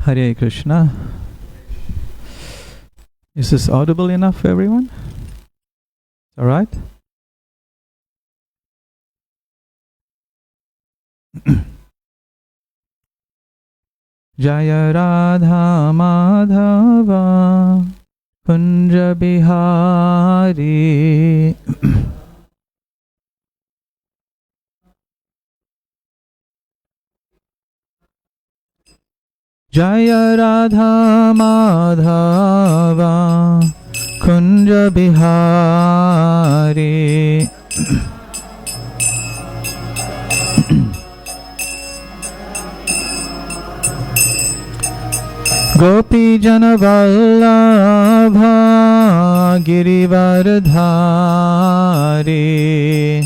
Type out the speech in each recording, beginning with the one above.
Hare Krishna. Is this audible enough for everyone? All right? Jaya Radha Madhava Kunja Bihari. Jaya Radha Madhava Kunja Bihari. Gopi Jana Vallabha Girivardhari.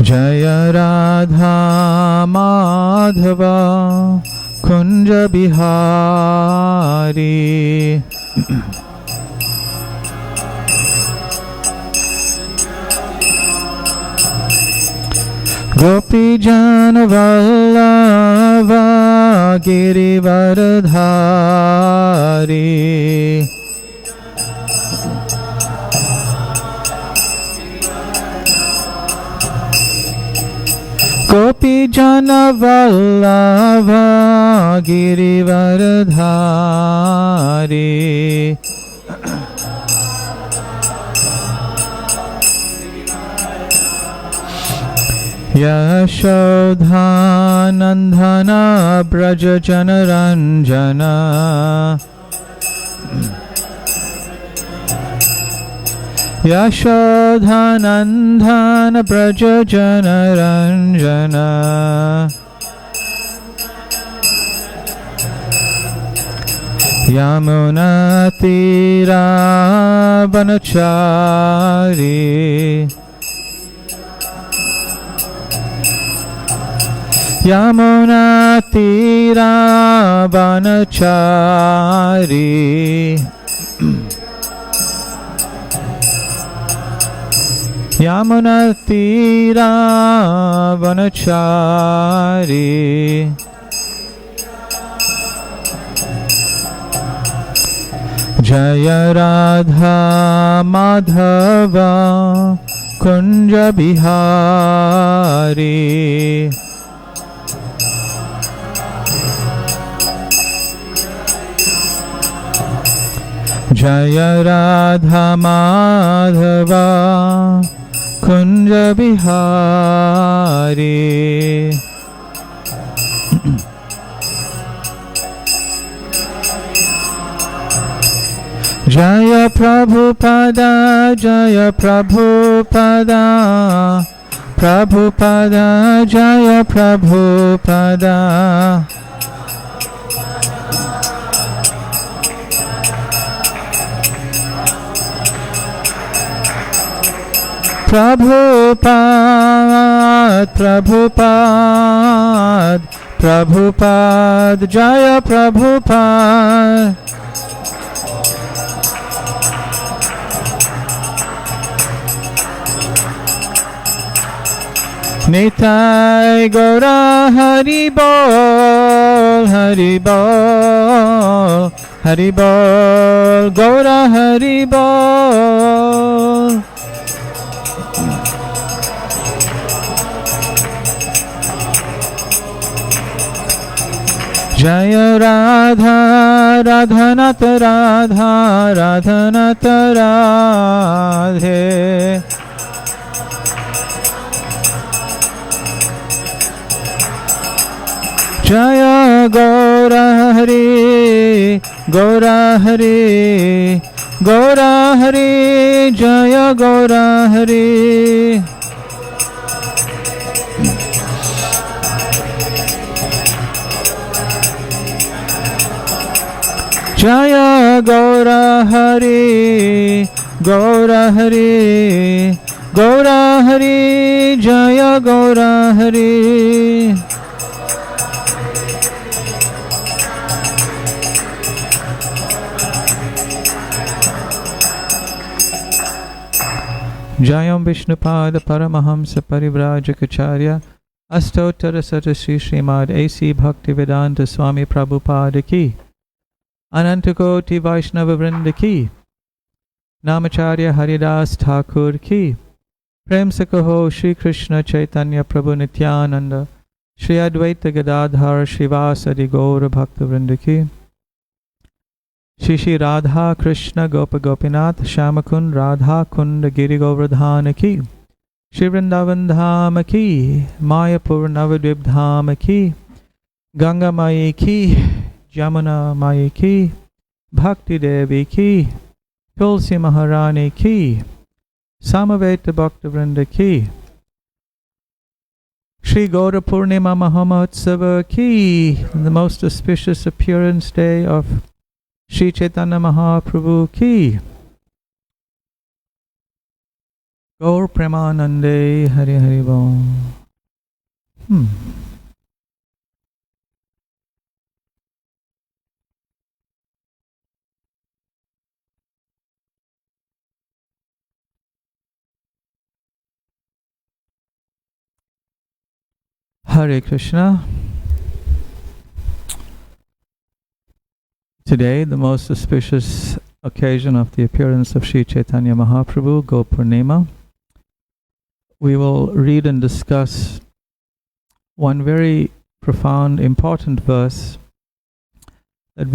Jaya Radha Madhava Kunja Bihari. Gopi Jana Vallabha Girivardhari. Gopi Jana Vallabha Girivardhari. Yashodhanandana Braja Janaranjana. Yashodhanandana Braja Janaranjana. Yamuna Tira Vanachari. Yamuna Tira Vanachari. Yamuna Tira Vanachari. Jaya Radha Madhava Kunja Bihari. Jaya Radha Madhava Kunja Bihari. Jaya Prabhupada, Jaya Prabhupada, Prabhupada, Jaya Prabhupada. Prabhupada, Prabhupada, Prabhupada, Jaya Prabhupada. Nitai Gaura Haribol, Haribol, Haribol, Gaura Haribol. Jaya Radha, Radhanata Radha, Radhanata Radhe. Jaya Gaura Hari, Gaura Hari, Gaura Hari, Jaya Gaura Hari. Jaya Gaura Hari, Gaura Hari, Gaura Hari, Jaya Gaura Hari. Jayam Vishnupada Paramahamsa Parivrajacharya Astottara Satasri Srimad A.C. Bhaktivedanta Swami Prabhupada Ki Anantakoti Vaishnava Vrinda Ki Namacharya Haridas Thakur Ki Prem Sakaho Shri Krishna Chaitanya Prabhu Nityananda Shri Advaita Gadadhar Shivasadi Gaura Bhakta Vrinda Ki Shri Shri Radha Krishna Gopa Gopinath Shamakund Radha Kunda Giri Govardhana Ki Shri Vrindavan Dhama Ki Mayapur Navadvip Dhama Ki Ganga Mayi Ki Jamuna Mayi Ki Bhakti Devi Ki Tulsi Maharani Ki Samaveta Bhakta Vrinda Ki Shri Gaura Purnima Mahamotsava Ki, the most auspicious appearance day of Shri Chaitanya Mahaprabhu Ki. Gaur Premanande Hari Hari Bol. Hare Krishna. Today, the most auspicious occasion of the appearance of Sri Chaitanya Mahaprabhu, Gaur Purnima, we will read and discuss one very profound, important verse that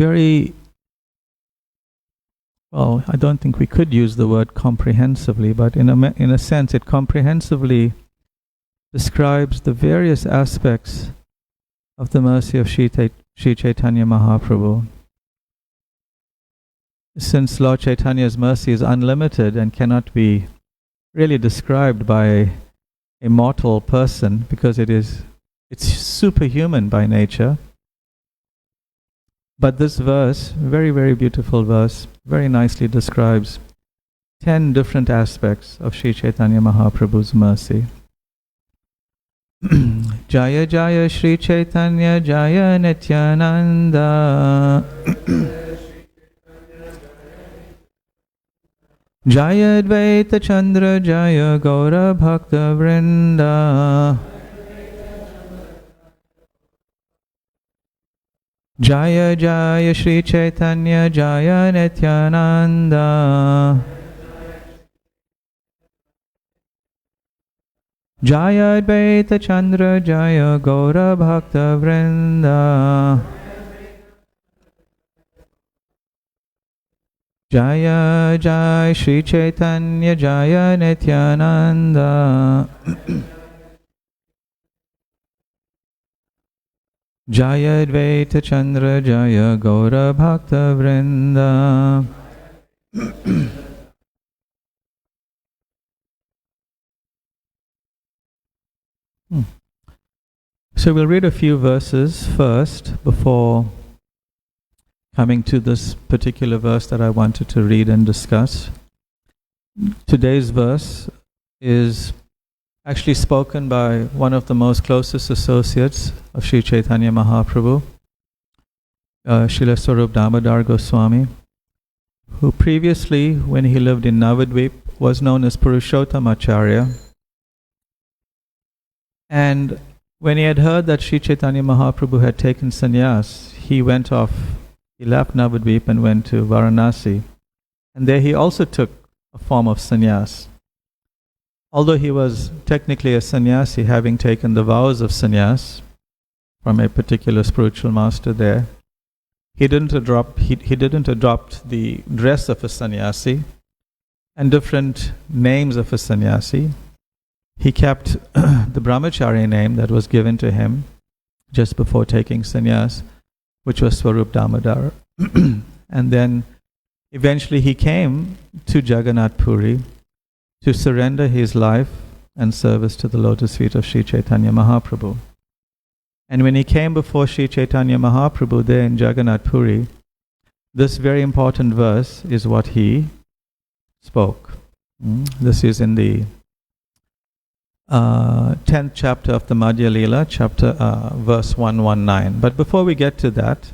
I don't think we could use the word comprehensively, but in a sense it comprehensively describes the various aspects of the mercy of Sri Chaitanya Mahaprabhu. Since Lord Chaitanya's mercy is unlimited and cannot be really described by a mortal person because it's superhuman by nature. But this verse, very, very beautiful verse, very nicely describes 10 different aspects of Sri Chaitanya Mahaprabhu's mercy. Jaya Jaya Sri Chaitanya Jaya Nityananda Jaya Advaita Chandra Jaya Gaura Bhakta Vrinda Jaya Jaya Sri Chaitanya Jaya Nityananda Jaya Advaita Chandra Jaya Gaura Bhakta Vrinda Jaya Jaya Sri Chaitanya Jaya Nityananda Jaya Advaita Chandra Jaya Gaura Bhakta Vrinda. So we'll read a few verses first before coming to this particular verse that I wanted to read and discuss. Today's verse is actually spoken by one of the most closest associates of Sri Chaitanya Mahaprabhu, Srila Swarup Damodar Goswami, who previously, when he lived in Navadvip, was known as Purushottamacharya. And when he had heard that Sri Chaitanya Mahaprabhu had taken sannyas, he left Navadvip and went to Varanasi. And there he also took a form of sannyas. Although he was technically a sannyasi, having taken the vows of sannyas from a particular spiritual master there, he didn't adopt the dress of a sannyasi and different names of a sannyasi. He kept the brahmachari name that was given to him just before taking sannyas, which was Swarup Damodar. And then eventually he came to Jagannath Puri to surrender his life and service to the lotus feet of Sri Chaitanya Mahaprabhu. And when he came before Sri Chaitanya Mahaprabhu there in Jagannath Puri, this very important verse is what he spoke. This is in the 10th chapter of the Madhya Leela, verse 119. But before we get to that,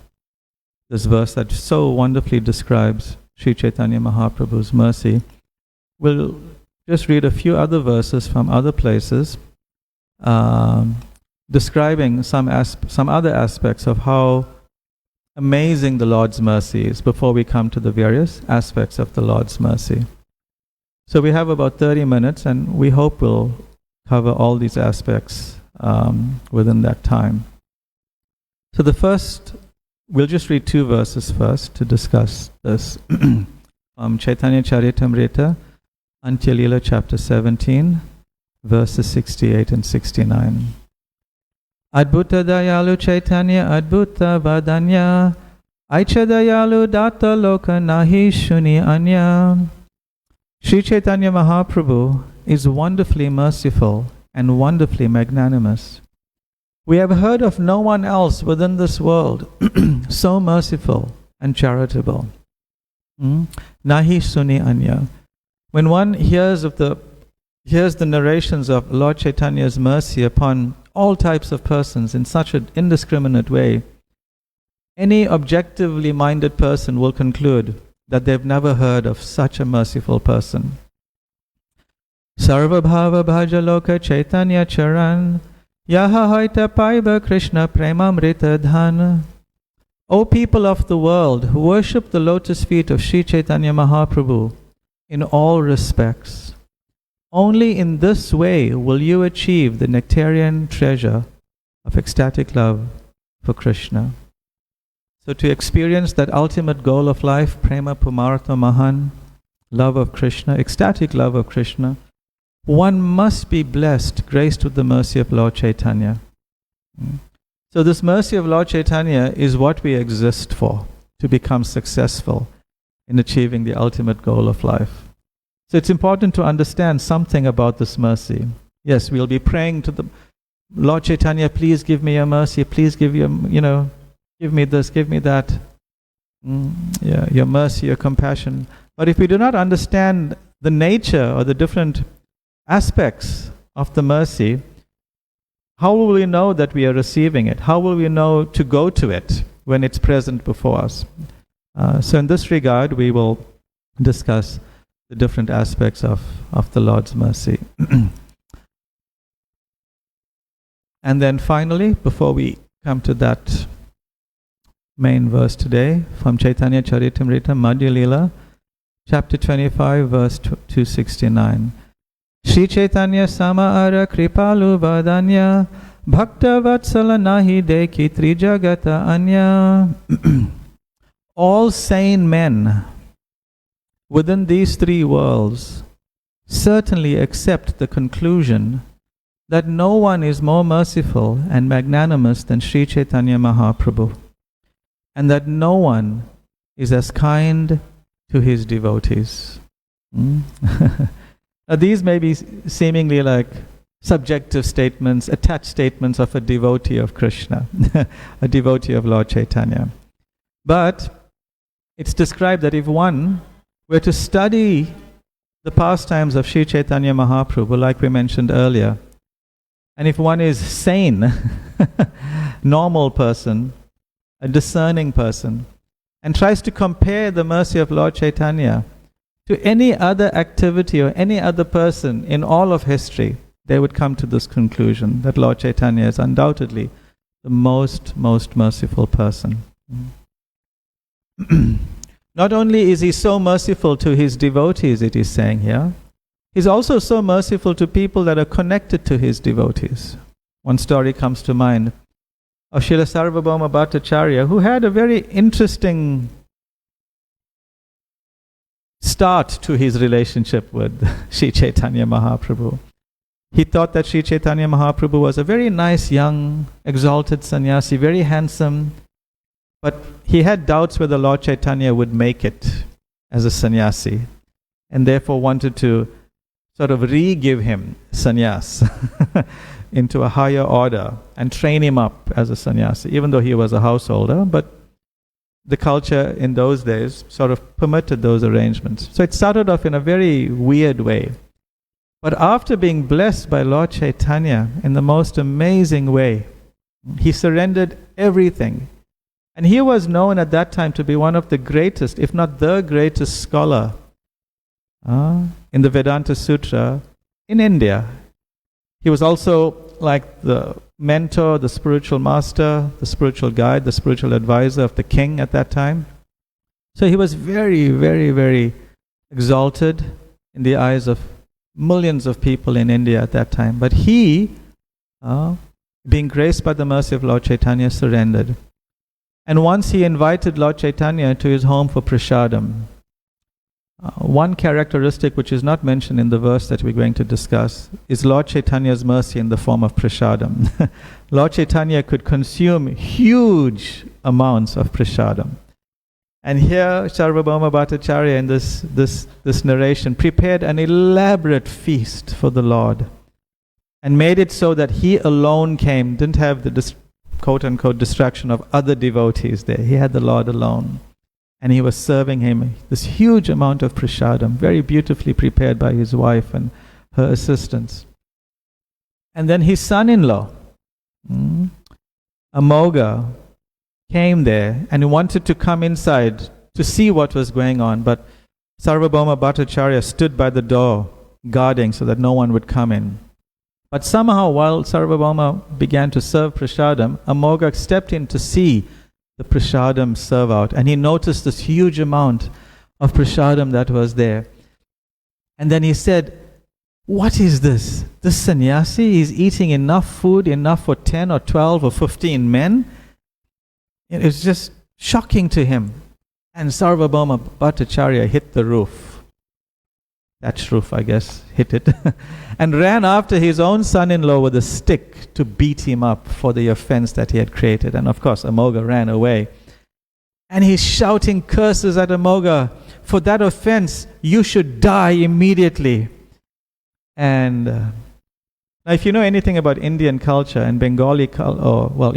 this verse that so wonderfully describes Sri Chaitanya Mahaprabhu's mercy, we'll just read a few other verses from other places, describing some other aspects of how amazing the Lord's mercy is before we come to the various aspects of the Lord's mercy. So we have about 30 minutes, and we hope we'll cover all these aspects within that time. So we'll just read 2 verses first to discuss this. Chaitanya Charitamrita, Antya Leela chapter 17, verses 68 and 69. Adbhuta Dayalu Chaitanya Adbhuta Vadanya Aicha Dayalu Data Loka Nahi Shuni Anya. Sri Chaitanya Mahaprabhu is wonderfully merciful and wonderfully magnanimous. We have heard of no one else within this world so merciful and charitable. Nahi Suni Anya. When one hears the narrations of Lord Chaitanya's mercy upon all types of persons in such an indiscriminate way, any objectively minded person will conclude that they've never heard of such a merciful person. Sarva bhava bhaja loka Chaitanya charan yaha haita paiba Krishna premamrita dhana. O people of the world who worship the lotus feet of Sri Chaitanya Mahaprabhu in all respects, only in this way will you achieve the nectarian treasure of ecstatic love for Krishna. So to experience that ultimate goal of life, prema pumartha mahan, love of Krishna, ecstatic love of Krishna, one must be blessed, graced with the mercy of Lord Chaitanya. So this mercy of Lord Chaitanya is what we exist for, to become successful in achieving the ultimate goal of life. So it's important to understand something about this mercy. Yes, we'll be praying to the Lord Chaitanya, please give me your mercy, please give me this, give me that. Your mercy, your compassion. But if we do not understand the nature or the different aspects of the mercy, how will we know that we are receiving it? How will we know to go to it when it's present before us? So in this regard, we will discuss the different aspects of the Lord's mercy. And then finally, before we come to that main verse today, from Chaitanya Charitamrita, Madhya Leela, chapter 25, verse 269. Shri Chaitanya Samaara Kripalu Vadanya Bhakta Vatsala Nahi Deki Trijagata Anya. All sane men within these 3 worlds certainly accept the conclusion that no one is more merciful and magnanimous than Sri Chaitanya Mahaprabhu, and that no one is as kind to his devotees. Now these may be seemingly like subjective statements, attached statements of a devotee of Krishna, a devotee of Lord Chaitanya. But it's described that if one were to study the pastimes of Sri Chaitanya Mahaprabhu, like we mentioned earlier, and if one is sane, normal person, a discerning person, and tries to compare the mercy of Lord Chaitanya to any other activity or any other person in all of history, they would come to this conclusion that Lord Chaitanya is undoubtedly the most merciful person. Not only is he so merciful to his devotees, it is saying here, he's also so merciful to people that are connected to his devotees. One story comes to mind of Srila Sarvabhauma Bhattacharya, who had a very interesting start to his relationship with Sri Chaitanya Mahaprabhu. He thought that Sri Chaitanya Mahaprabhu was a very nice, young, exalted sannyasi, very handsome, but he had doubts whether Lord Chaitanya would make it as a sannyasi, and therefore wanted to sort of re-give him sannyas into a higher order and train him up as a sannyasi, even though he was a householder, but the culture in those days sort of permitted those arrangements. So it started off in a very weird way. But after being blessed by Lord Chaitanya in the most amazing way, he surrendered everything. And he was known at that time to be one of the greatest, if not the greatest scholar in the Vedanta Sutra in India. He was also like the mentor, the spiritual master, the spiritual guide, the spiritual advisor of the king at that time. So he was very, very, very exalted in the eyes of millions of people in India at that time. But he, being graced by the mercy of Lord Chaitanya, surrendered. And once he invited Lord Chaitanya to his home for prasadam. One characteristic which is not mentioned in the verse that we're going to discuss is Lord Chaitanya's mercy in the form of prasadam. Lord Chaitanya could consume huge amounts of prasadam. And here Sarvabhauma Bhattacharya in this narration prepared an elaborate feast for the Lord and made it so that he alone came, didn't have the quote-unquote distraction of other devotees there. He had the Lord alone. And he was serving him this huge amount of prasadam, very beautifully prepared by his wife and her assistants. And then his son-in-law, Amoga, came there and wanted to come inside to see what was going on. But Sarvabhauma Bhattacharya stood by the door, guarding so that no one would come in. But somehow, while Sarvabhauma began to serve prasadam, Amoga stepped in to see the prasadam serve out, and he noticed this huge amount of prasadam that was there. And then he said, "What is this? This sannyasi is eating enough food, enough for 10 or 12 or 15 men?" It was just shocking to him. And Sarvabhauma Bhattacharya hit the roof. That roof, I guess, hit it. And ran after his own son-in-law with a stick to beat him up for the offense that he had created. And of course, Amoga ran away. And he's shouting curses at Amoga, "For that offense, you should die immediately." And now, if you know anything about Indian culture and Bengali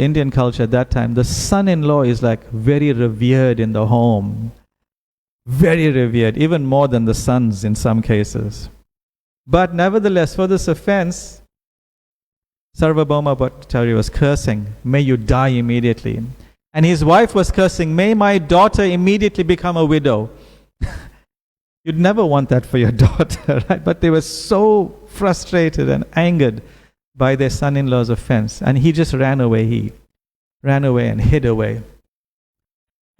Indian culture at that time, the son-in-law is like very revered in the home. Very revered, even more than the sons in some cases. But nevertheless, for this offense, Sarvabhauma Bhattacharya was cursing, "May you die immediately." And his wife was cursing, "May my daughter immediately become a widow." You'd never want that for your daughter, right? But they were so frustrated and angered by their son-in-law's offense. And he just ran away. He ran away and hid away.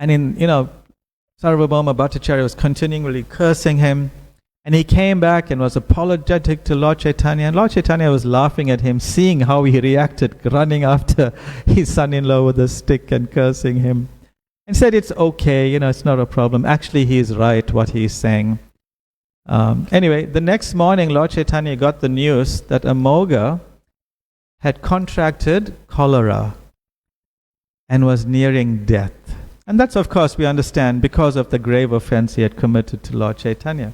And Sarvabhauma Bhattacharya was continually cursing him. And he came back and was apologetic to Lord Chaitanya. And Lord Chaitanya was laughing at him, seeing how he reacted, running after his son-in-law with a stick and cursing him. And said, "It's okay, it's not a problem. Actually, he is right, what he is saying." Anyway, the next morning, Lord Chaitanya got the news that Amoga had contracted cholera and was nearing death. And that's, of course, we understand, because of the grave offense he had committed to Lord Chaitanya.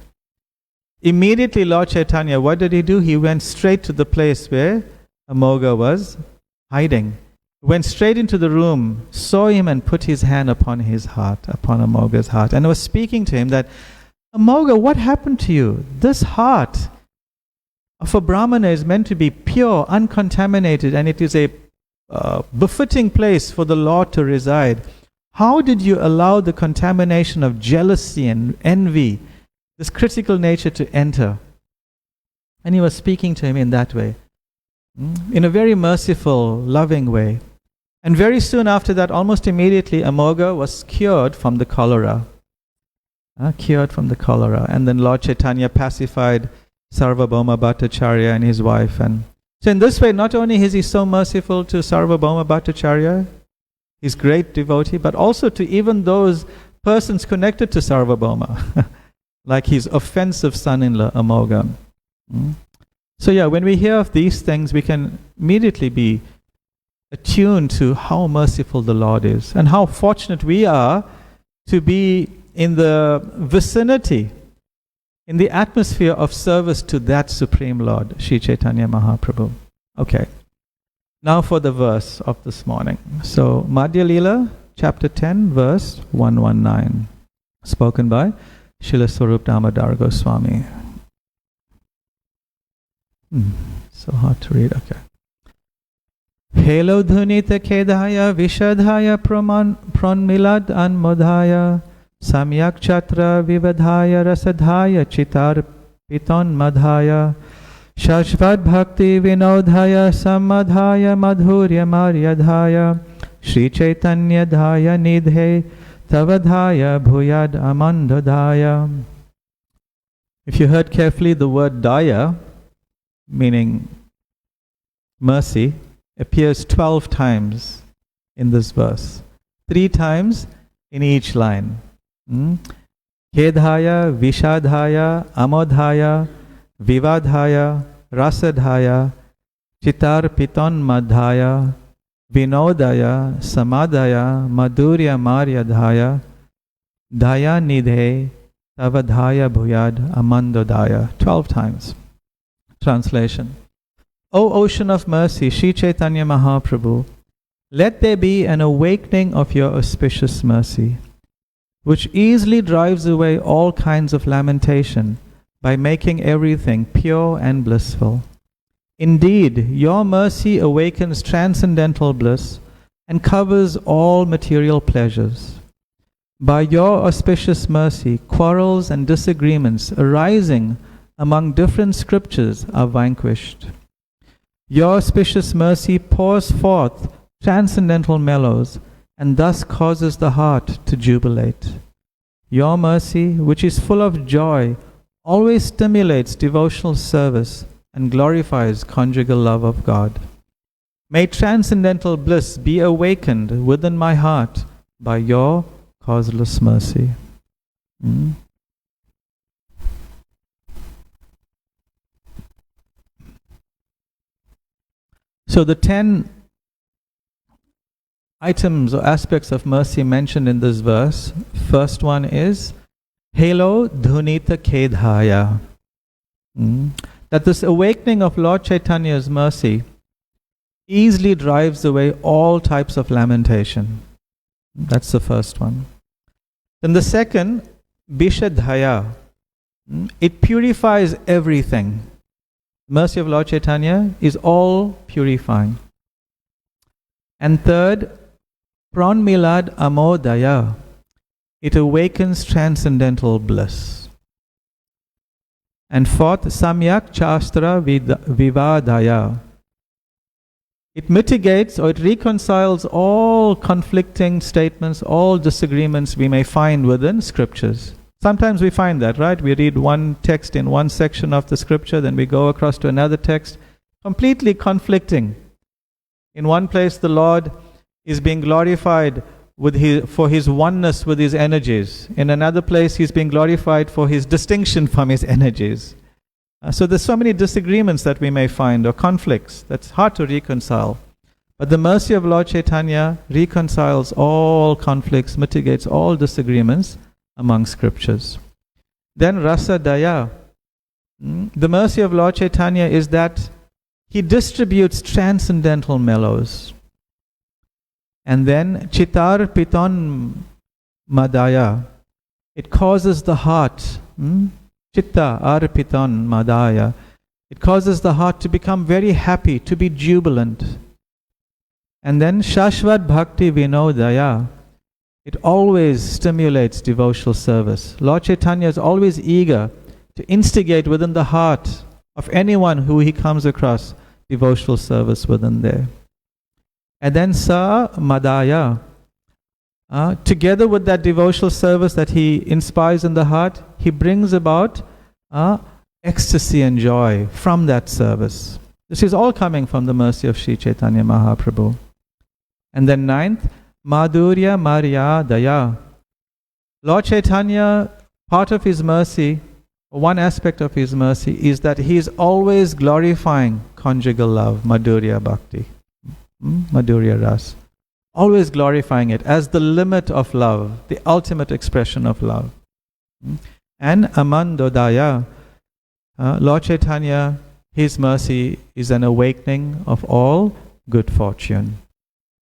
Immediately, Lord Chaitanya, what did he do? He went straight to the place where Amoga was hiding. Went straight into the room, saw him and put his hand upon his heart, upon Amoga's heart, and was speaking to him that, "Amoga, what happened to you? This heart of a Brahmana is meant to be pure, uncontaminated, and it is a befitting place for the Lord to reside. How did you allow the contamination of jealousy and envy, this critical nature, to enter?" And he was speaking to him in that way, in a very merciful, loving way. And very soon after that, almost immediately, Amoga was cured from the cholera. Cured from the cholera. And then Lord Chaitanya pacified Sarvabhauma Bhattacharya and his wife. And so in this way, not only is he so merciful to Sarvabhauma Bhattacharya, his great devotee, but also to even those persons connected to Sarvabhauma, like his offensive son-in-law, Amoga. So when we hear of these things, we can immediately be attuned to how merciful the Lord is and how fortunate we are to be in the vicinity, in the atmosphere of service to that Supreme Lord, Sri Chaitanya Mahaprabhu. Okay. Now for the verse of this morning. So, Madhya Lila, chapter 10, verse 119. Spoken by Srila Swarup Damodar Goswami. So hard to read, okay. Helo dhunita kedhaya vishadhaya pranmilad anmodhaya Samyak chatra vivadhaya rasadhaya chitar piton madhaya Shashvat bhakti vinodhaya samadhaya madhurya maryadhaya Shri Chaitanya dhaya nidhe tavadhaya bhuyad amandodhaya. If you heard carefully, the word daya, meaning mercy, appears 12 times in this verse. 3 times in each line. Kedhaya, Vishadhaya, Amodhaya, Vivadhaya, Rasadhaya, Chitar Piton Madhaya, Vinodaya, Samadhaya, Madhurya Maryadhaya, Dhaya Nidhe, Tavadhaya Bhuyad Amandodaya. 12 times. Translation. O ocean of mercy, Sri Chaitanya Mahaprabhu, let there be an awakening of your auspicious mercy, which easily drives away all kinds of lamentation by making everything pure and blissful. Indeed, your mercy awakens transcendental bliss and covers all material pleasures. By your auspicious mercy, quarrels and disagreements arising among different scriptures are vanquished. Your auspicious mercy pours forth transcendental mellows and thus causes the heart to jubilate. Your mercy, which is full of joy, always stimulates devotional service and glorifies conjugal love of God. May transcendental bliss be awakened within my heart by your causeless mercy. So the 10 items or aspects of mercy mentioned in this verse, first one is Helo Dhunita Kedhaya. That this awakening of Lord Chaitanya's mercy easily drives away all types of lamentation. That's the first one. Then the second, Bishadhaya. It purifies everything. Mercy of Lord Chaitanya is all purifying. And third, Pranmilad Amodaya. It awakens transcendental bliss. And fourth, Samyak Chastra Vivadaya. It mitigates or it reconciles all conflicting statements, all disagreements we may find within scriptures. Sometimes we find that, right? We read one text in one section of the scripture, then we go across to another text, completely conflicting. In one place, the Lord is being glorified for his oneness with his energies. In another place, he's being glorified for his distinction from his energies. So there's so many disagreements that we may find, or conflicts, that's hard to reconcile. But the mercy of Lord Chaitanya reconciles all conflicts, mitigates all disagreements among scriptures. Then Rasa Daya. The mercy of Lord Chaitanya is that he distributes transcendental mellows. And then Chitar Piton Madaya. It causes the heart, Chitta Arpitan Madaya. It causes the heart to become very happy, to be jubilant. And then Shashvat Bhakti Vinodaya. It always stimulates devotional service. Lord Chaitanya is always eager to instigate within the heart of anyone who he comes across devotional service within there. And then Sa Madaya. Together with that devotional service that he inspires in the heart, he brings about ecstasy and joy from that service. This is all coming from the mercy of Sri Chaitanya Mahaprabhu. And then ninth, Madhurya Maryadaya. Lord Chaitanya, part of his mercy, one aspect of his mercy, is that he is always glorifying conjugal love, Madhurya Bhakti, Madhurya Ras. Always glorifying it as the limit of love, the ultimate expression of love. And Amandodaya, Lord Chaitanya, his mercy is an awakening of all good fortune.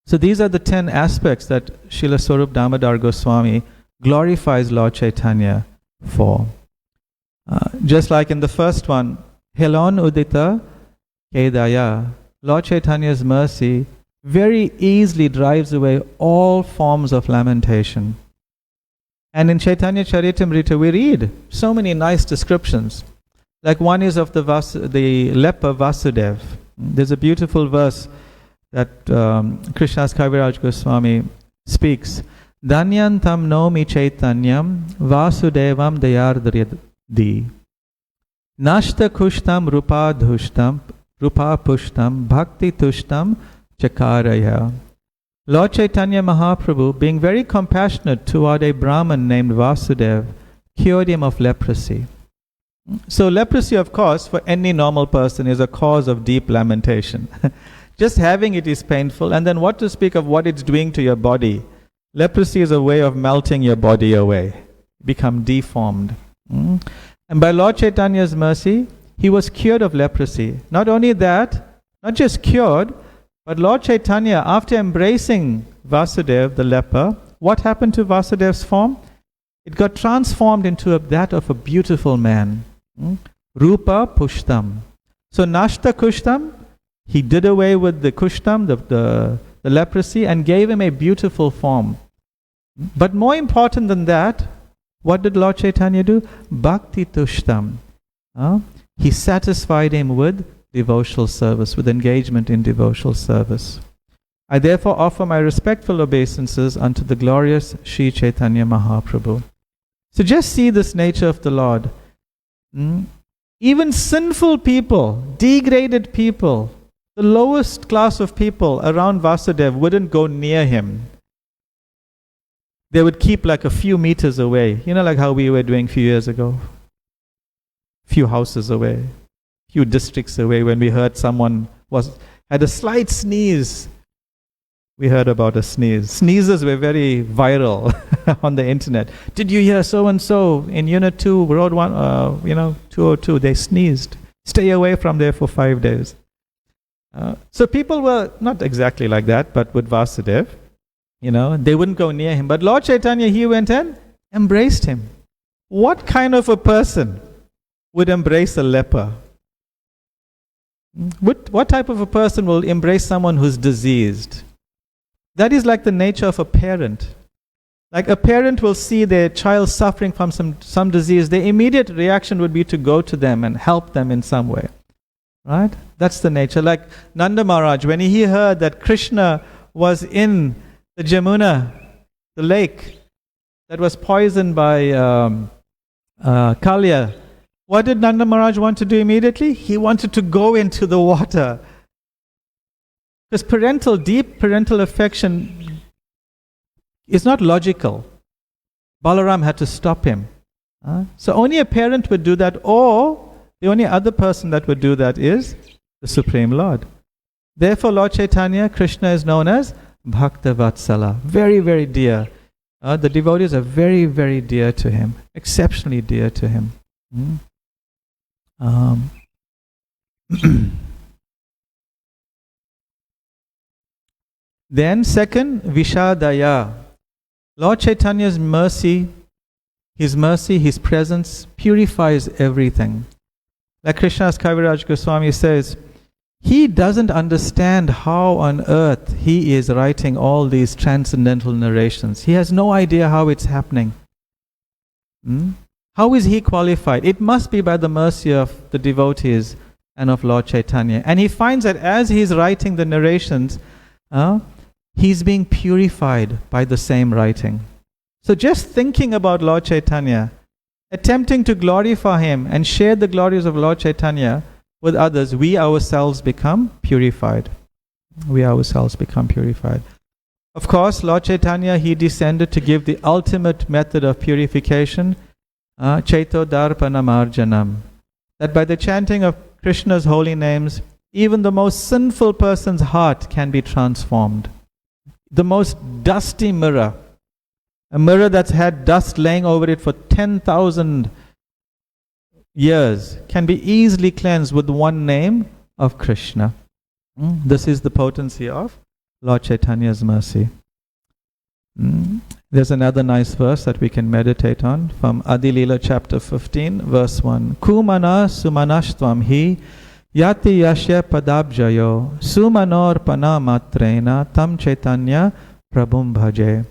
So these are the 10 aspects that Srila Swarup Damodar Goswami glorifies Lord Chaitanya for. Just like in the first one, Helon Udita Kedaya, Lord Chaitanya's mercy very easily drives away all forms of lamentation. And in Chaitanya Charitamrita we read so many nice descriptions. Like one is of the leper Vasudev. There's a beautiful verse that Krishna's Kaviraj Goswami speaks. Danyantam nomi Chaitanyam Vasudevam dayardriyadi Nashta kushtam rupa pushtam bhakti tushtam chakaraya. Lord Chaitanya Mahaprabhu, being very compassionate toward a Brahmin named Vasudev, cured him of leprosy. So leprosy, of course, for any normal person is a cause of deep lamentation. Just having it is painful, and then what to speak of what it's doing to your body. Leprosy is a way of melting your body away, become deformed. And by Lord Chaitanya's mercy, he was cured of leprosy. Not only that, not just cured, but Lord Chaitanya, after embracing Vasudev, the leper, what happened to Vasudev's form? It got transformed into that of a beautiful man. Rupa Pushtam. So Nashta Kushtam, he did away with the Kushtam, the leprosy, and gave him a beautiful form. But more important than that, what did Lord Chaitanya do? Bhakti Tushtam. He satisfied him with devotional service, with engagement in devotional service. I therefore offer my respectful obeisances unto the glorious Sri Chaitanya Mahaprabhu. So just see this nature of the Lord. Even sinful people, degraded people, the lowest class of people around Vasudev wouldn't go near him. They would keep like a few meters away. You know, like how we were doing a few years ago. Few houses away, few districts away, when we heard someone had a slight sneeze. We heard about a sneeze. Sneezes were very viral on the internet. Did you hear so and so in Unit 2, Road 1, 202? They sneezed. Stay away from there for 5 days. So people were not exactly like that, but with Vasudev, they wouldn't go near him. But Lord Chaitanya, he went and embraced him. What kind of a person would embrace a leper? What type of a person will embrace someone who's diseased? That is like the nature of a parent. Like a parent will see their child suffering from some disease, their immediate reaction would be to go to them and help them in some way. Right? That's the nature. Like Nanda Maharaj, when he heard that Krishna was in the Jamuna, the lake that was poisoned by Kalya, what did Nanda Maharaj want to do immediately? He wanted to go into the water. Because deep parental affection is not logical. Balaram had to stop him. So only a parent would do that, or the only other person that would do that is the Supreme Lord. Therefore, Lord Chaitanya, Krishna is known as Bhakta Vatsala. Very, very dear. The devotees are very, very dear to him. Exceptionally dear to him. Then second, Vishadaya. Lord Chaitanya's mercy, his presence purifies everything. Like Krishna's Kaviraj Goswami says, he doesn't understand how on earth he is writing all these transcendental narrations. He has no idea how it's happening. How is he qualified? It must be by the mercy of the devotees and of Lord Chaitanya. And he finds that as he's writing the narrations, he's being purified by the same writing. So just thinking about Lord Chaitanya, attempting to glorify him and share the glories of Lord Chaitanya with others, we ourselves become purified. We ourselves become purified. Of course, Lord Chaitanya, he descended to give the ultimate method of purification, Chaito Darpana Marjanam. That by the chanting of Krishna's holy names, even the most sinful person's heart can be transformed. The most dusty mirror, a mirror that's had dust laying over it for 10,000 years, can be easily cleansed with one name of Krishna. This is the potency of Lord Chaitanya's mercy. There's another nice verse that we can meditate on from Adi Leela chapter 15, verse 1. Kumana sumanashtvam hi yati yashya padabjayo sumanor pana matrena tam chaitanya prabhum bhaje.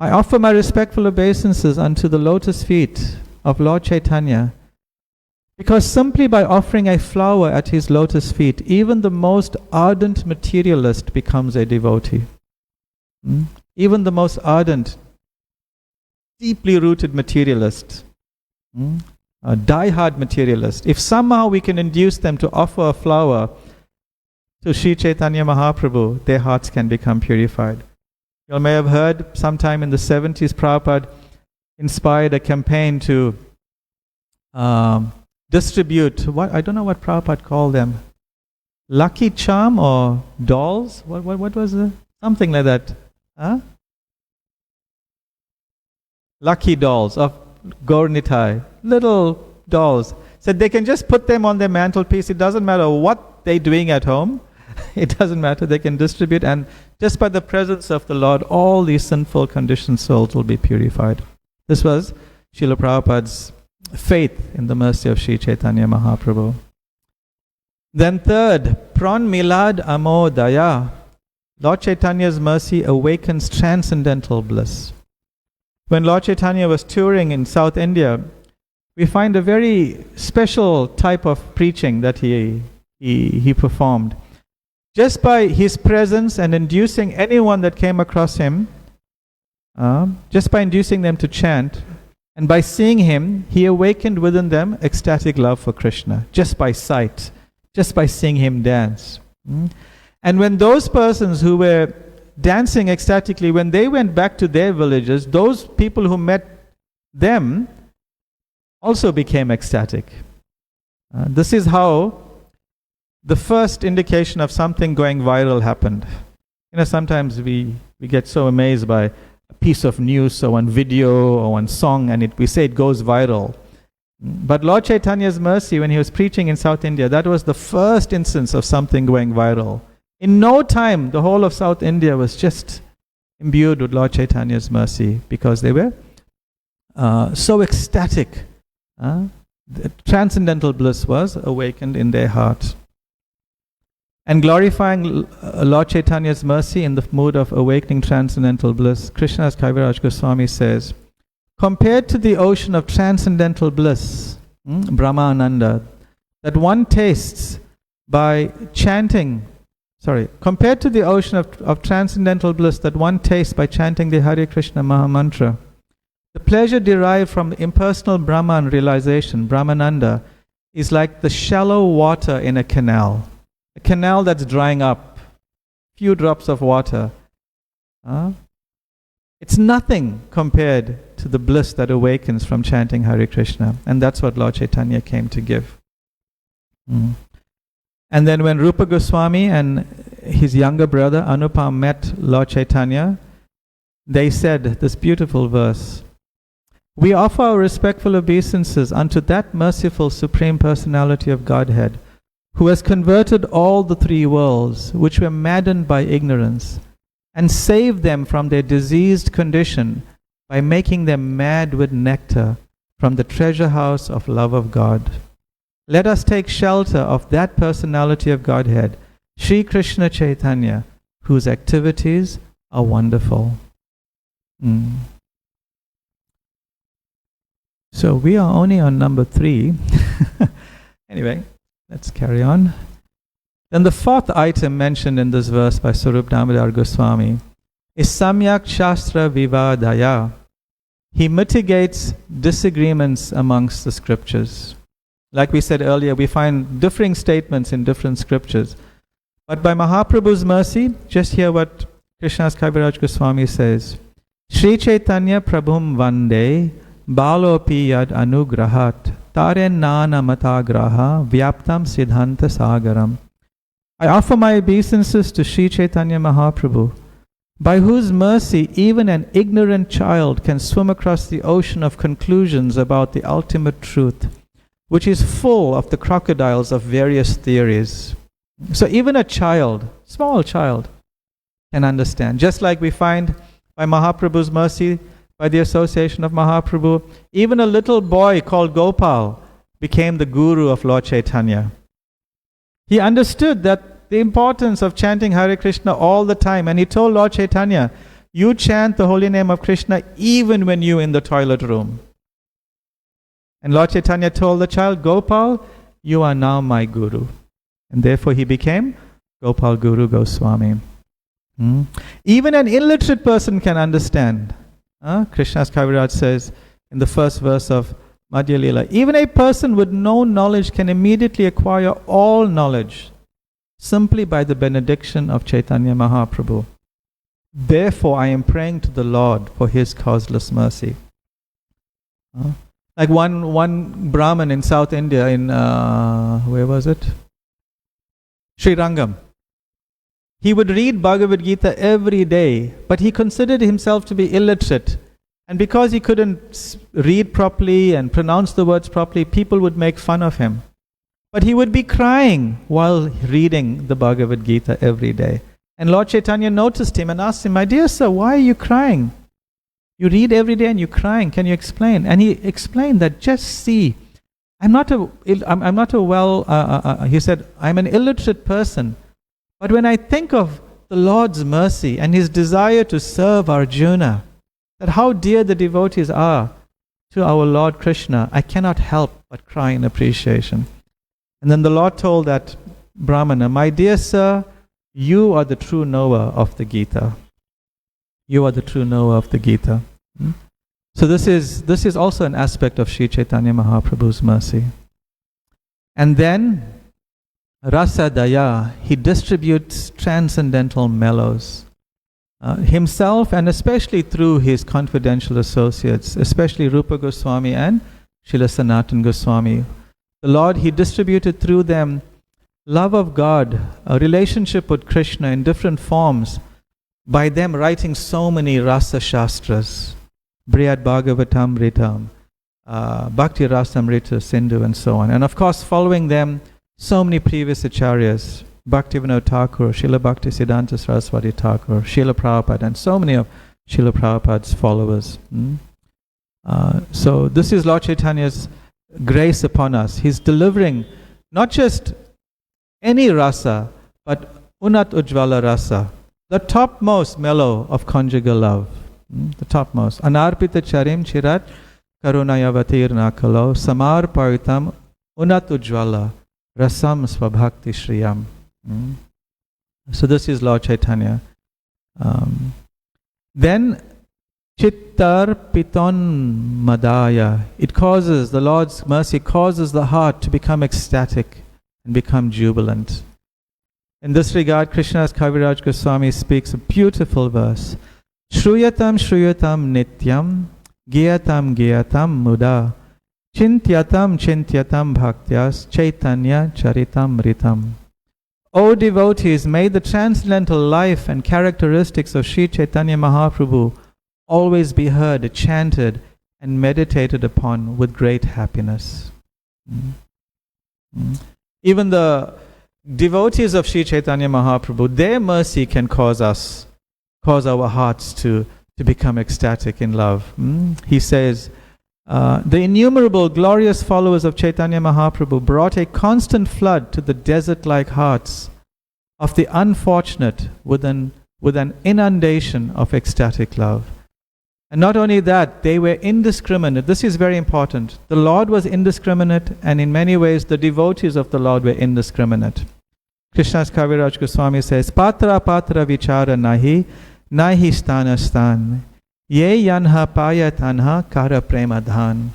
I offer my respectful obeisances unto the lotus feet of Lord Chaitanya, because simply by offering a flower at his lotus feet, even the most ardent materialist becomes a devotee. Even the most ardent, deeply rooted materialist, a die-hard materialist, if somehow we can induce them to offer a flower to Sri Chaitanya Mahaprabhu, their hearts can become purified. You may have heard sometime in the 70s, Prabhupada inspired a campaign to distribute, I don't know what Prabhupada called them, lucky charm or dolls? What was it? Something like that. Huh? Lucky dolls of Gaur Nitai. Little dolls. Said they can just put them on their mantelpiece. It doesn't matter what they're doing at home. It doesn't matter. They can distribute, and just by the presence of the Lord, all these sinful conditioned souls will be purified. This was Srila Prabhupada's faith in the mercy of Sri Chaitanya Mahaprabhu. Then third, Pran Milad Amo Daya. Lord Chaitanya's mercy awakens transcendental bliss. When Lord Chaitanya was touring in South India, we find a very special type of preaching that he performed. Just by his presence and inducing anyone that came across him, just by inducing them to chant, and by seeing him, he awakened within them ecstatic love for Krishna, just by sight, just by seeing him dance. And when those persons who were dancing ecstatically, when they went back to their villages, those people who met them also became ecstatic. This is how the first indication of something going viral happened. Sometimes we get so amazed by a piece of news or one video or one song, and we say it goes viral. But Lord Chaitanya's mercy, when he was preaching in South India, that was the first instance of something going viral. In no time, the whole of South India was just imbued with Lord Chaitanya's mercy, because they were so ecstatic. The transcendental bliss was awakened in their heart. And glorifying Lord Chaitanya's mercy in the mood of awakening transcendental bliss, Krishnadas Kaviraj Goswami says, compared to the ocean of transcendental bliss, Brahmananda, that one tastes by chanting, compared to the ocean of transcendental bliss that one tastes by chanting the Hare Krishna Mahamantra, the pleasure derived from impersonal Brahman realization, Brahmananda, is like the shallow water in a canal. A canal that's drying up, few drops of water. It's nothing compared to the bliss that awakens from chanting Hare Krishna. And that's what Lord Chaitanya came to give. And then when Rupa Goswami and his younger brother Anupam met Lord Chaitanya, they said this beautiful verse, "We offer our respectful obeisances unto that merciful Supreme Personality of Godhead, who has converted all the three worlds, which were maddened by ignorance, and saved them from their diseased condition by making them mad with nectar from the treasure house of love of God. Let us take shelter of that personality of Godhead, Sri Krishna Chaitanya, whose activities are wonderful." So we are only on number 3. Anyway, let's carry on. Then the fourth item mentioned in this verse by Swarup Damodar Goswami is Samyak Shastra Vivadaya. He mitigates disagreements amongst the scriptures. Like we said earlier, we find differing statements in different scriptures. But by Mahaprabhu's mercy, just hear what Krishnadas Kaviraj Goswami says. Sri Chaitanya Prabhum Vande Balopi Yad Anugrahat Tare Nana Matagraha Vyaptam Siddhanta Sagaram. I offer my obeisances to Sri Chaitanya Mahaprabhu, by whose mercy even an ignorant child can swim across the ocean of conclusions about the ultimate truth, which is full of the crocodiles of various theories. So even a child, small child, can understand. Just like we find by Mahaprabhu's mercy, by the association of Mahaprabhu, even a little boy called Gopal became the guru of Lord Chaitanya. He understood that the importance of chanting Hare Krishna all the time, and he told Lord Chaitanya, You chant the holy name of Krishna even when you're in the toilet room. And Lord Chaitanya told the child, Gopal, you are now my guru. And therefore he became Gopal Guru Goswami. Even an illiterate person can understand. Krishna's Kaviraj says in the first verse of Madhya Lila, even a person with no knowledge can immediately acquire all knowledge simply by the benediction of Chaitanya Mahaprabhu. Therefore, I am praying to the Lord for His causeless mercy. Like one Brahmin in South India, in where was it? Sri Rangam. He would read Bhagavad Gita every day, but he considered himself to be illiterate. And because he couldn't read properly and pronounce the words properly, people would make fun of him. But he would be crying while reading the Bhagavad Gita every day. And Lord Chaitanya noticed him and asked him, my dear sir, why are you crying? You read every day and you're crying. Can you explain? And he explained that, just see, he said, I'm an illiterate person. But when I think of the Lord's mercy and His desire to serve Arjuna, that how dear the devotees are to our Lord Krishna, I cannot help but cry in appreciation. And then the Lord told that Brahmana, my dear sir, you are the true knower of the Gita. You are the true knower of the Gita. So this is also an aspect of Sri Chaitanya Mahaprabhu's mercy. And then Rasa Daya, he distributes transcendental mellows. Himself and especially through his confidential associates, especially Rupa Goswami and Srila Sanatana Goswami. The Lord, He distributed through them love of God, a relationship with Krishna in different forms, by them writing so many Rasa Shastras, Brihad Bhagavatam Ritam, Bhakti Rasamrita Sindhu, and so on. And of course, following them, so many previous acharyas, Bhaktivinoda Thakur, Srila Bhakti Siddhanta Saraswati Thakur, Srila Prabhupada, and so many of Srila Prabhupada's followers. So this is Lord Chaitanya's grace upon us. He's delivering not just any rasa, but Unat Ujjvala rasa, the topmost mellow of conjugal love. The topmost. Anarpita charim chirat karunayavatir nakalo samar paritam Unat Ujjvala rasam svabhakti shriyam. So this is Lord Chaitanya. Then Chittar Piton Madaya. It causes, the Lord's mercy causes the heart to become ecstatic and become jubilant. In this regard, Krishna's Kaviraj Goswami speaks a beautiful verse. Shruyatam Shruyatam Nityam Gyatam Gyatam Muda Chintyatam Chintyatam Bhaktyas Chaitanya Charitam Ritam. O devotees, may the transcendental life and characteristics of Sri Chaitanya Mahaprabhu always be heard, chanted, and meditated upon with great happiness. Even the devotees of Sri Chaitanya Mahaprabhu, their mercy can cause our hearts to become ecstatic in love. He says, the innumerable glorious followers of Chaitanya Mahaprabhu brought a constant flood to the desert-like hearts of the unfortunate with an inundation of ecstatic love. And not only that, they were indiscriminate. This is very important. The Lord was indiscriminate, and in many ways the devotees of the Lord were indiscriminate. Krishna's Kaviraj Goswami says, Patra patra vichara nahi, nahi stana stan. Ye yanha paya tanha kara prema dhan.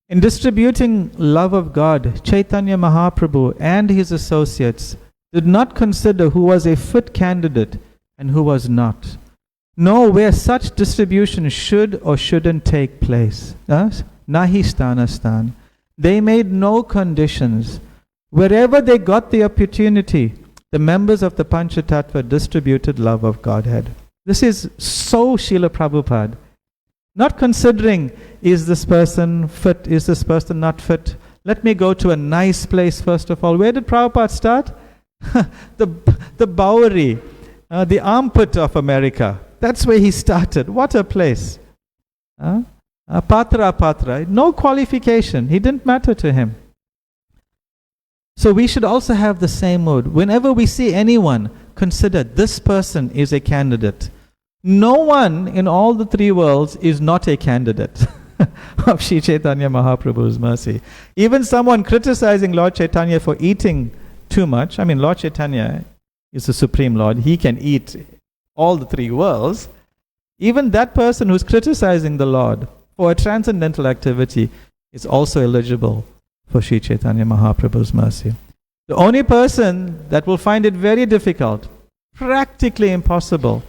In distributing love of God, Chaitanya Mahaprabhu and his associates did not consider who was a fit candidate and who was not. No, where such distribution should or shouldn't take place. Nahi stana stan. They made no conditions. Wherever they got the opportunity, the members of the Panchatattva distributed love of Godhead. This is so Srila Prabhupada. Not considering, is this person fit, is this person not fit? Let me go to a nice place first of all. Where did Prabhupada start? the Bowery, the armpit of America. That's where he started. What a place. Patra, no qualification. He didn't matter to him. So we should also have the same mood. Whenever we see anyone, consider this person is a candidate. No one in all the three worlds is not a candidate of Sri Chaitanya Mahaprabhu's mercy. Even someone criticizing Lord Chaitanya for eating too much, I mean, Lord Chaitanya is the Supreme Lord, he can eat all the three worlds. Even that person who's criticizing the Lord for a transcendental activity is also eligible for Sri Chaitanya Mahaprabhu's mercy. The only person that will find it very difficult, practically impossible,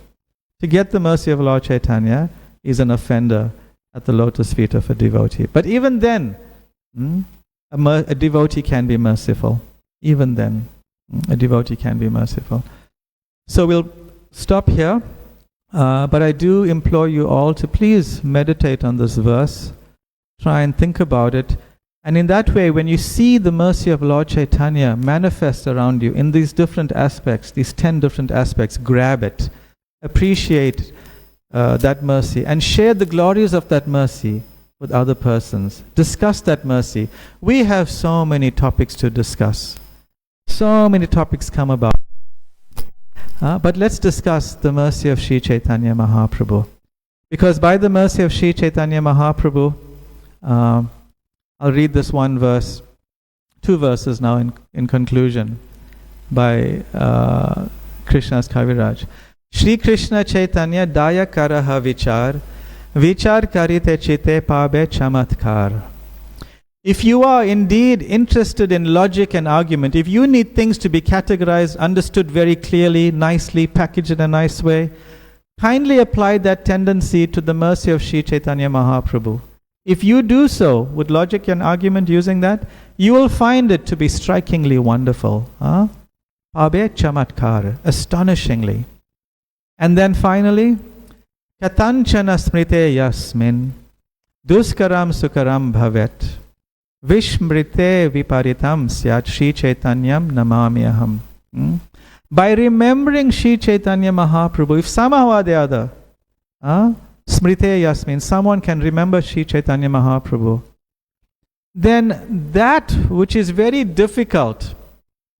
to get the mercy of Lord Chaitanya is an offender at the lotus feet of a devotee. But even then, a devotee can be merciful. Even then, a devotee can be merciful. So we'll stop here. But I do implore you all to please meditate on this verse. Try and think about it. And in that way, when you see the mercy of Lord Chaitanya manifest around you in these different aspects, these 10 different aspects, grab it. Appreciate that mercy and share the glories of that mercy with other persons. Discuss that mercy. We have so many topics to discuss. So many topics come about. But let's discuss the mercy of Sri Chaitanya Mahaprabhu. Because by the mercy of Sri Chaitanya Mahaprabhu, I'll read this one verse, two verses now in conclusion by Krishna's Kaviraj. Shri Krishna Chaitanya Daya Karaha Vichar, Vichar Karite Chite Pabe Chamatkar. If you are indeed interested in logic and argument, if you need things to be categorized, understood very clearly, nicely, packaged in a nice way, kindly apply that tendency to the mercy of Sri Chaitanya Mahaprabhu. If you do so with logic and argument using that, you will find it to be strikingly wonderful. Pabe Chamatkar, astonishingly. And then finally, Katanchana Smrite Yasmin, Duskaram Sukaram Bhavet, Vishmrite Viparitam Syat Shri Chaitanyam Namamyaham. By remembering Shri Chaitanya Mahaprabhu, if somehow or the other, Smrite Yasmin, someone can remember Shri Chaitanya Mahaprabhu, then that which is very difficult,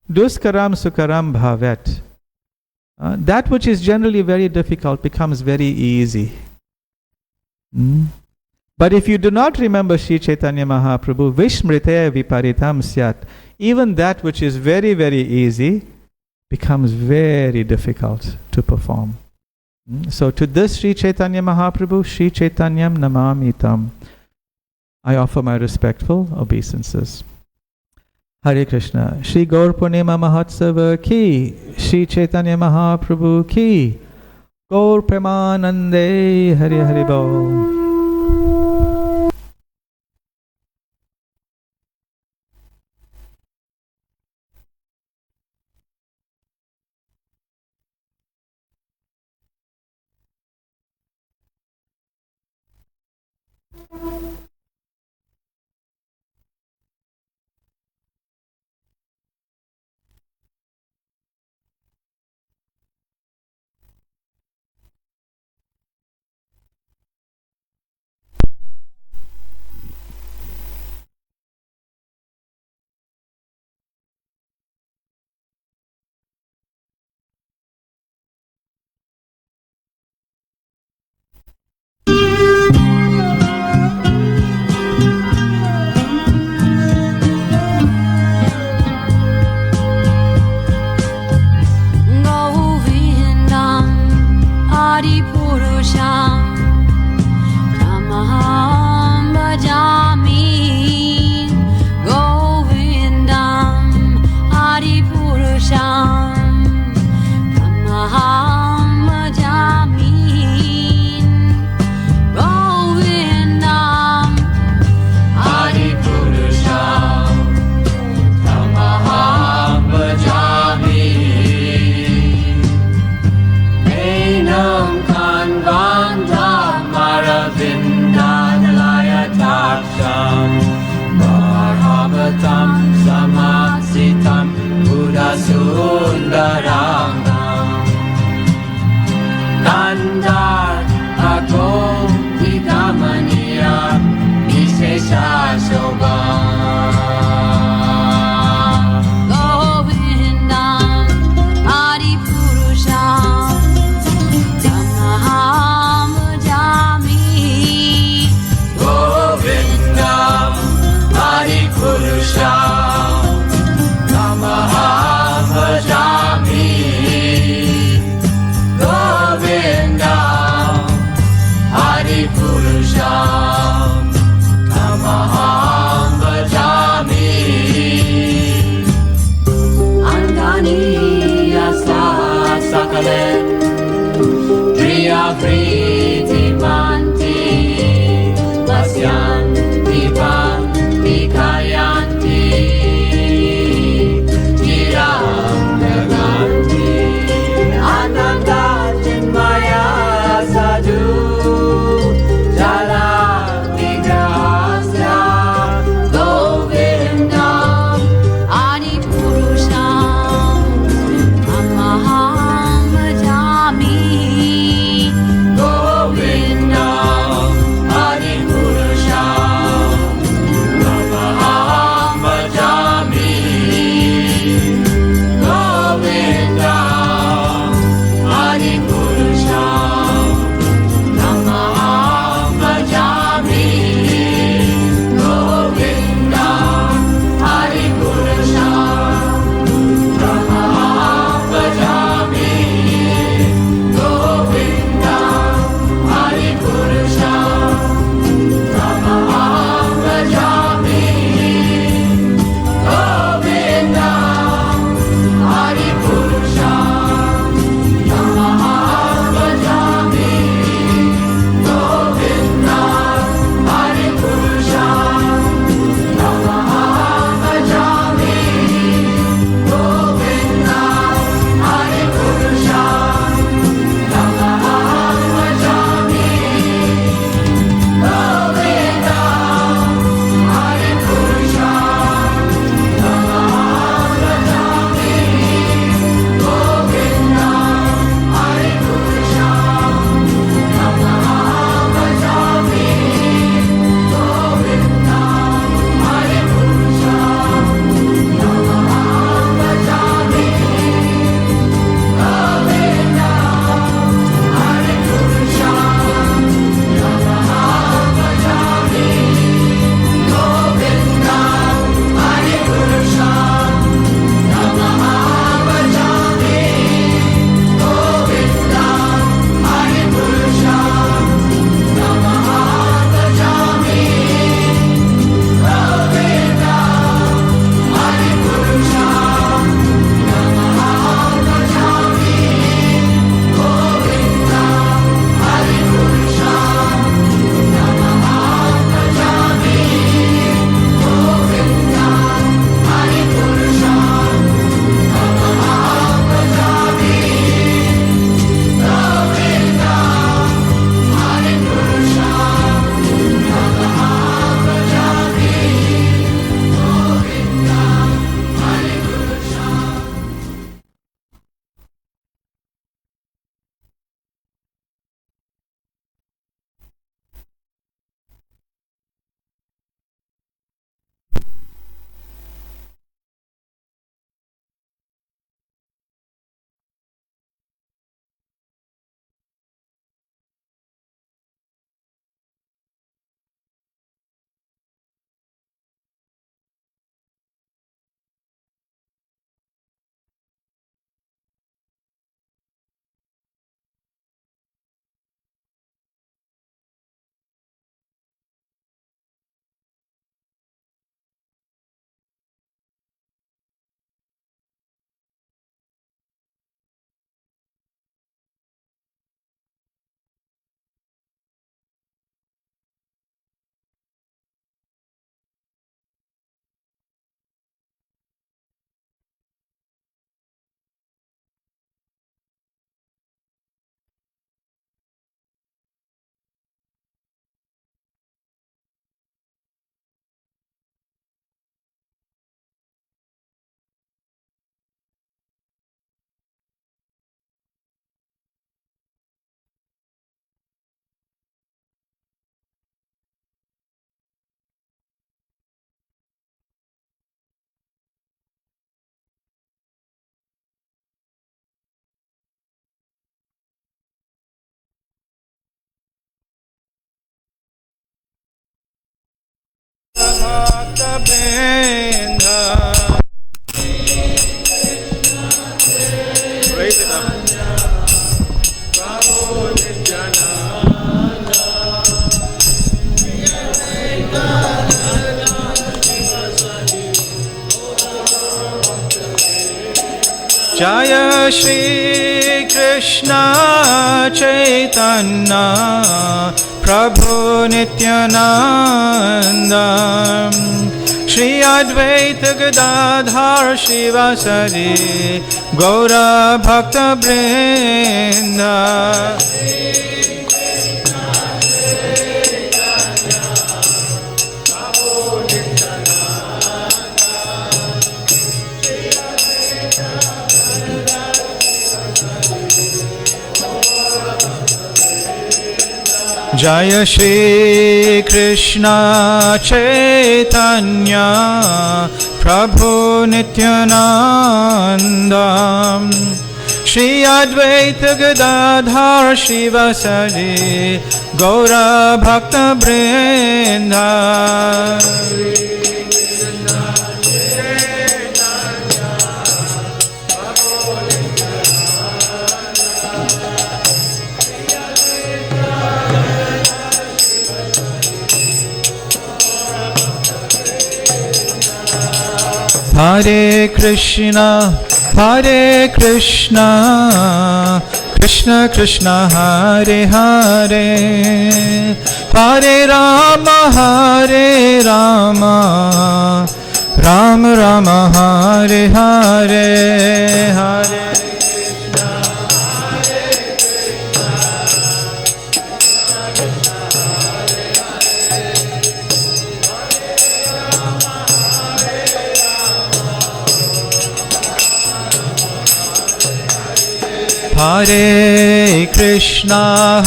Duskaram Sukaram Bhavet, that which is generally very difficult becomes very easy. But if you do not remember Sri Chaitanya Mahaprabhu, Vishmrite Viparitam Syat, even that which is very, very easy becomes very difficult to perform. So to this Sri Chaitanya Mahaprabhu, Sri Chaitanyam Namamitam, I offer my respectful obeisances. Hare Krishna. Shri Gaur Purnima Mahotsava ki, Shri Chaitanya Mahaprabhu ki, Gaur Premanande, Hare Hare Bol. Jerusalem, Dria Priti Manti, Vasyanti Panti Kayanti, Jiram Naganti, Ananda Chinmaya Sadhu, Jala Vigrahasya, Govindam, Adi Purusham, Amaham Bhajami, Govindam, Adi Purusham, Amaham Bhajami, Govindam, Adi Purusham, Amaham Bhajami, Govindam, Adi Purusham, Amaham Bhajami, Govindam, Adi Purusham, Amaham Bhajami, Govindam, Adi Purusham, Amaham Bhajami, Govindam, Adi Purusham, Amaham Bhajami, Govindam, Adi Purusham, Amaham Bhajami, Govindam, Adi Purusham, Amaham Bhajami, Govindam, Adi Purusham, Amaham Bhajami, Govindam, Adi Purusham, Amaham Bhajami, Govindam, Adi Purusham, Amaham Bhajami, Govindam, Adi Purusham, Amaham Bhajami, Govindam, Adi Purusham, Amaham Bhajami, Govindam, Adi Purusham, Amaham Bhajami, Govindam, Adi Purusham, Amaham Bhajami, Govindam, Adi Purusham, Amaham Bhajami, Govindam, Adi Purusham, Amaham Bhajami, Govindam, Adi Purusham. Raise it up. Jaya Shri Krishna Chaitanya Prabhu Nityananda Shri Advaita Gadadhar Shivasari Gaura Bhakta Vrinda Jaya Shri Krishna Chaitanya Prabhu Nityananda Shri Advaita Gadadhar Shivasari Gaura Bhakta Vrinda Hare Krishna, Krishna Krishna, Hare Hare, Hare Rama, Rama Rama, Hare Hare, Hare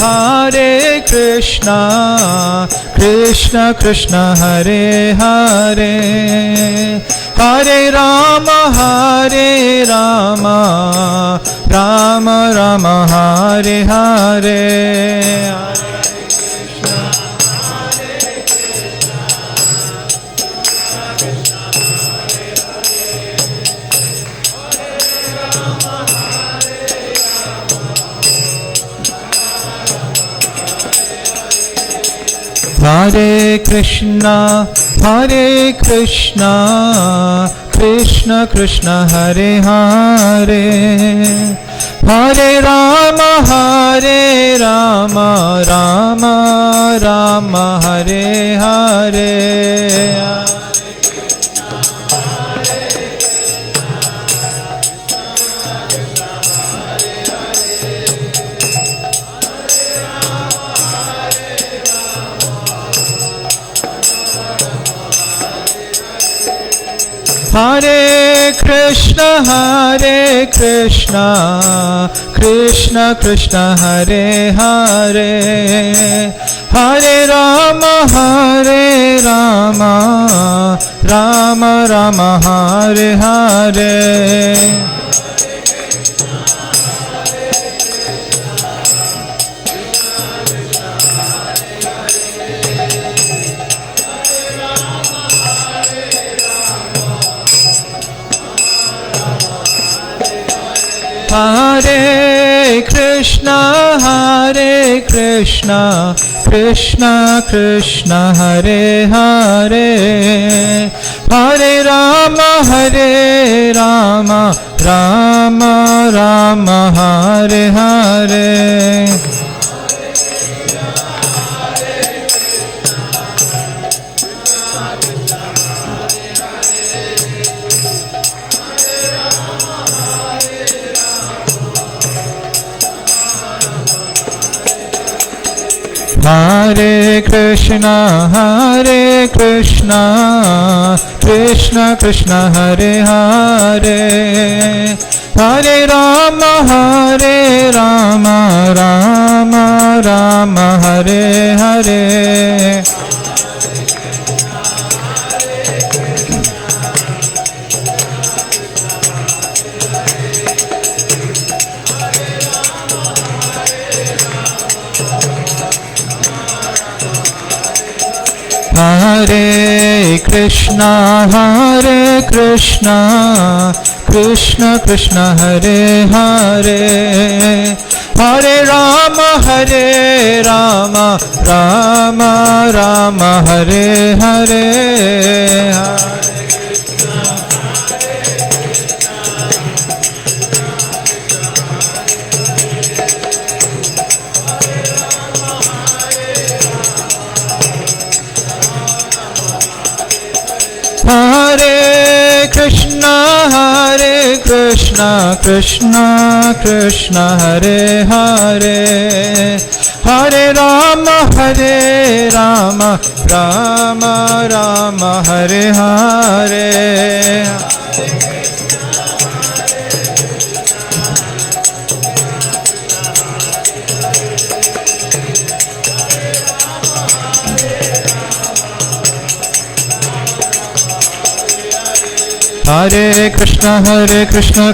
Hare Krishna, Krishna Krishna, Hare Hare, Hare Rama, Rama Rama, Hare Hare, Hare Krishna, Krishna Krishna, Hare Hare, Hare Rama, Rama Rama, Hare Hare. Hare Krishna, Krishna Krishna, Hare Hare, Hare Rama, Rama Rama, Hare Hare. Hare Krishna, Krishna Krishna, Hare Hare, Hare Rama, Rama Rama, Hare Hare. Hare Krishna, Krishna Krishna, Hare Hare, Hare Rama, Rama Rama, Hare Hare. Hare Krishna, Krishna Krishna, Hare Hare, Hare Rama, Rama Rama, Hare Hare. Krishna, Hare Krishna, Krishna Krishna, Hare Hare, Hare Rama, Hare Rama, Rama Rama, Hare Hare. Hare Krishna, Krishna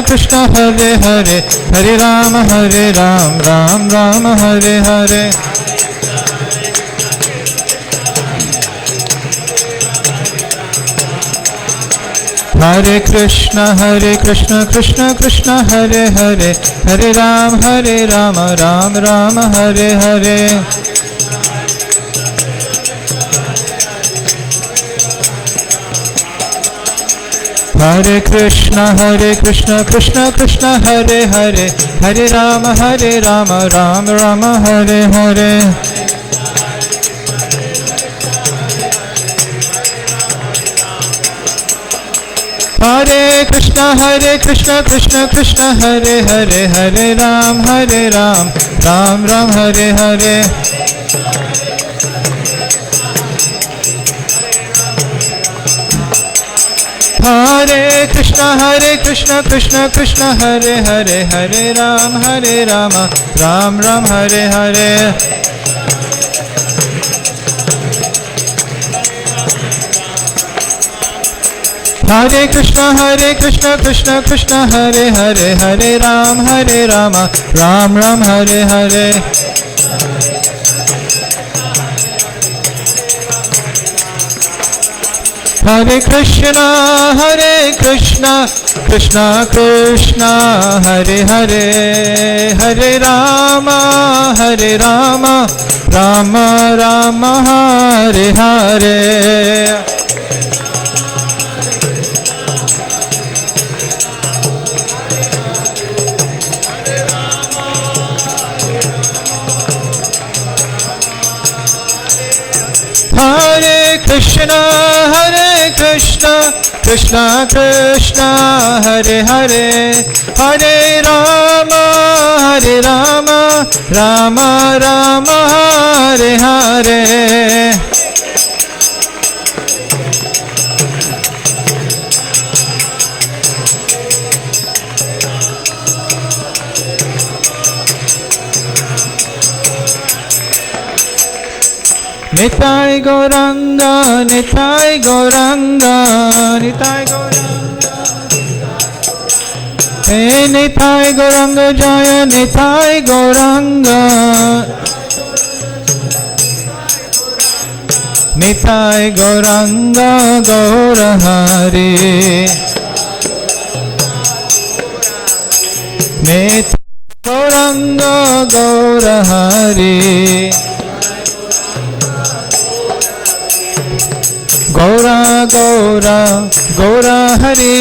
Krishna, Hare Hare, Hare Rama, Ram Rama, Hare Hare. Hare Krishna, Krishna Krishna, Hare Hare, Hare Rama, Ram Rama, Hare Hare. Hare Krishna, Krishna Krishna, Hare Hare, Hare Rama, Ram Rama, Hare Hare. Hare Krishna, Krishna Hare Hare, Hare Ram, Ram Ram, Hare Hare. Hare Krishna, Krishna Hare Hare, Hare Rama, Ram Ram, Hare Hare. Hare Krishna, Krishna Hare Hare, Hare Rama, Ram Ram, Hare Hare. Hare Krishna, Krishna Krishna, Hare Hare, Hare Rama, Rama Rama, Hare Hare. Hare Krishna, Krishna Krishna, Hare Hare, Hare Rama, Rama Rama, Hare Hare. Nitai Gauranga, Nitai Gauranga, Nitai Gauranga. Hey Nitai Gauranga Jaya, Nitai Gauranga. Nitai Gauranga, Gaura Hari. Nitai Gauranga, Gaura Hari. Gaura Gaura Gaura Hari.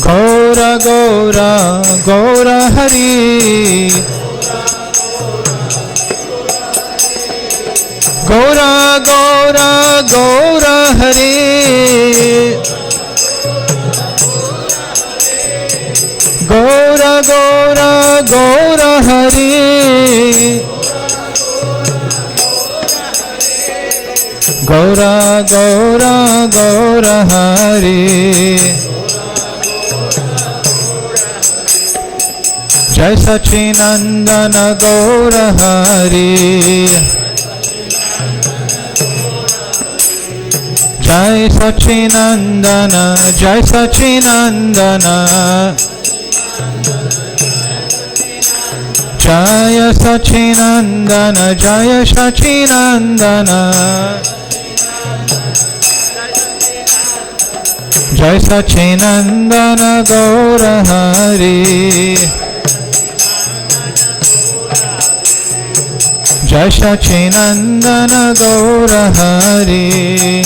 Gaura Gaura Gaura Hari. Gaura Gaura Gaura Hari. Gaura Gaura Gaura Hari. Gaura Gaura Gaura Hari. Jai Sachinandana Gaura Hari. Jai Sachinandana, Jai Sachinandana. Jaya Sachinandana, Jaya Sachinandana. Jai Sachinandana Gaura Hari. Jai Sachinandana Gaura Hari.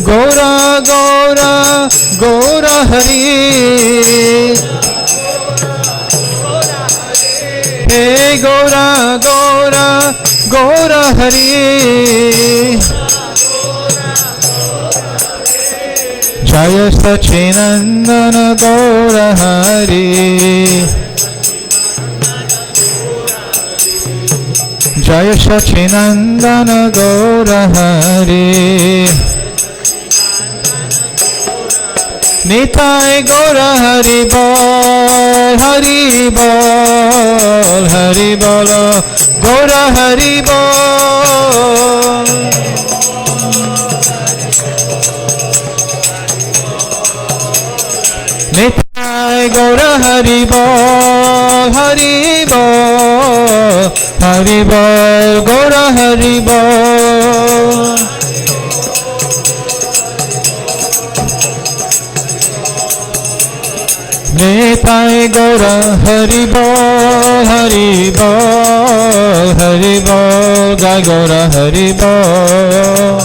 Gaura Gaura Gaura Hari. Hey Gaura Gaura Gaura Hari. Jaya Sachinandana Gaura Hari. Jaya Sachinandana Gaura Hari. Nitai Gaura Hari Bol, Hari Bol, Hari Bol, Gaura Hari Bol. Nitai Gaura Hari Bol, Hari Bol, Hari Bol, Gaura Hari Bol. Nitai Gaura Hari Bol, Hari Bol, Hari Bol, Gai Gaura Hari Bol.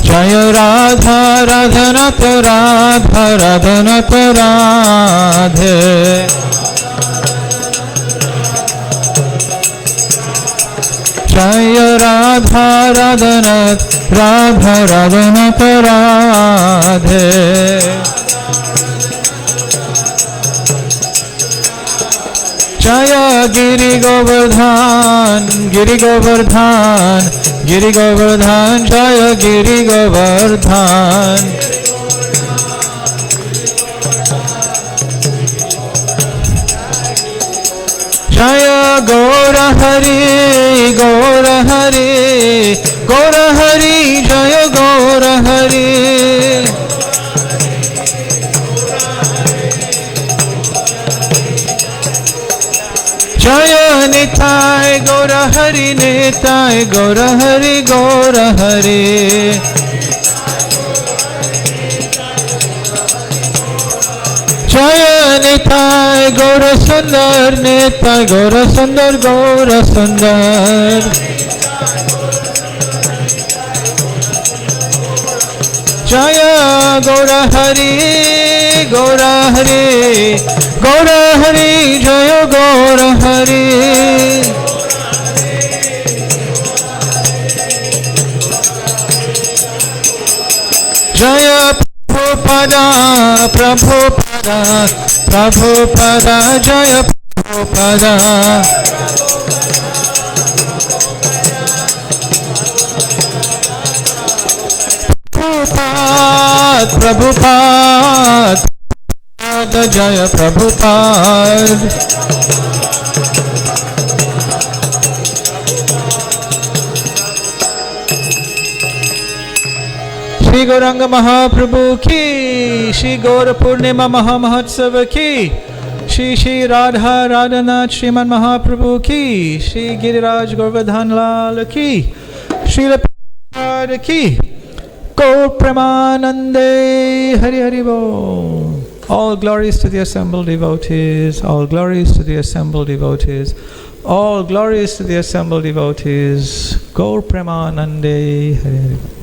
Jaya Radha Radhanat Radha Radhanat Radhe. Jaya Radha Radhanat Radha Radhanat Radhe. Jaya Giri Govardhan, Giri Govardhan, Giri Govardhan, Jaya Giri Govardhan. Jaya Gaura Hari, Gaura Hari, Gaura Hari, Jaya Gaura Hari. Jaya Nitai Gaura Hari, Nitai Gaura Hari, Gaura Hari. Jaya Nitai Gaura Sundar, Nitai Gaura Sundar, Gaura Sundar. Jaya Gaura Hari, Gaura Hari, Gaura Hari, Jaya Gaura Hari. Jaya Prabhupada, Prabhupada, Prabhupada, Jaya Prabhupada. Prabhupada, Prabhupada, Jaya Prabhupada. Shri Gauranga Mahaprabhu ki, Shri Gaura Purnima Mahamahotsav ki, Shri Shri Radha Radhanath Shriman Mahaprabhu ki, Shri Giriraj Govardhan Lal ki, Srila Prabhupada ki, Gaur Premanande, Hari Hari Bol. All glories to the assembled devotees, all glories to the assembled devotees, all glories to the assembled devotees, Gaur Premanande, Hari Hari Bol.